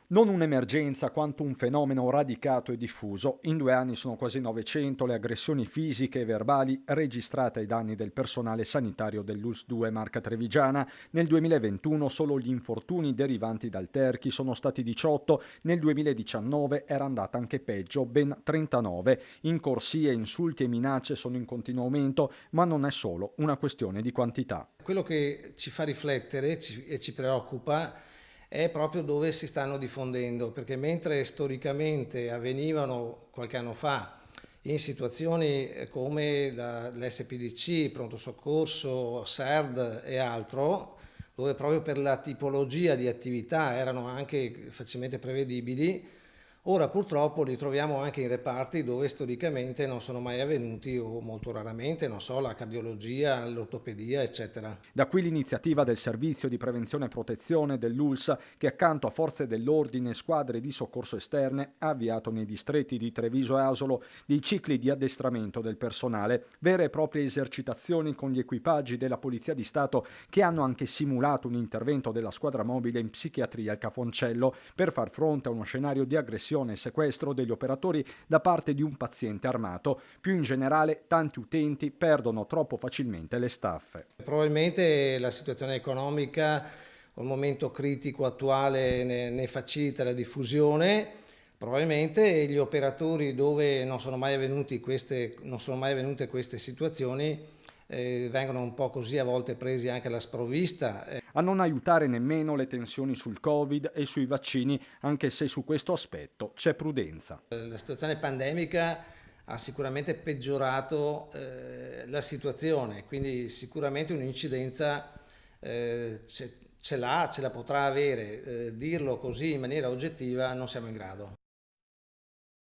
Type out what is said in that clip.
Non un'emergenza quanto un fenomeno radicato e diffuso. In 2 anni sono quasi 900 le aggressioni fisiche e verbali registrate ai danni del personale sanitario dell'ULSS 2 Marca Trevigiana. Nel 2021 solo gli infortuni derivanti dal Terchi sono stati 18, nel 2019 era andata anche peggio, ben 39. Incorsie, insulti e minacce sono in continuo aumento, ma non è solo una questione di quantità. Quello che ci fa riflettere e ci preoccupa è proprio dove si stanno diffondendo, perché mentre storicamente avvenivano qualche anno fa in situazioni come l'SPDC, pronto soccorso, SERD e altro, dove proprio per la tipologia di attività erano anche facilmente prevedibili, ora purtroppo li troviamo anche in reparti dove storicamente non sono mai avvenuti o molto raramente, non so, la cardiologia, l'ortopedia, eccetera. Da qui l'iniziativa del Servizio di Prevenzione e Protezione dell'ULSS che accanto a forze dell'ordine e squadre di soccorso esterne ha avviato nei distretti di Treviso e Asolo dei cicli di addestramento del personale, vere e proprie esercitazioni con gli equipaggi della Polizia di Stato che hanno anche simulato un intervento della squadra mobile in psichiatria al Cafoncello per far fronte a uno scenario di aggressione e sequestro degli operatori da parte di un paziente armato. Più in generale, tanti utenti perdono troppo facilmente le staffe. Probabilmente la situazione economica o il momento critico attuale ne facilita la diffusione, probabilmente gli operatori dove non sono mai avvenute queste situazioni vengono un po' così a volte presi anche alla sprovvista. A non aiutare nemmeno le tensioni sul Covid e sui vaccini, anche se su questo aspetto c'è prudenza. La situazione pandemica ha sicuramente peggiorato la situazione, quindi sicuramente un'incidenza ce l'ha, ce la potrà avere. Dirlo così in maniera oggettiva non siamo in grado.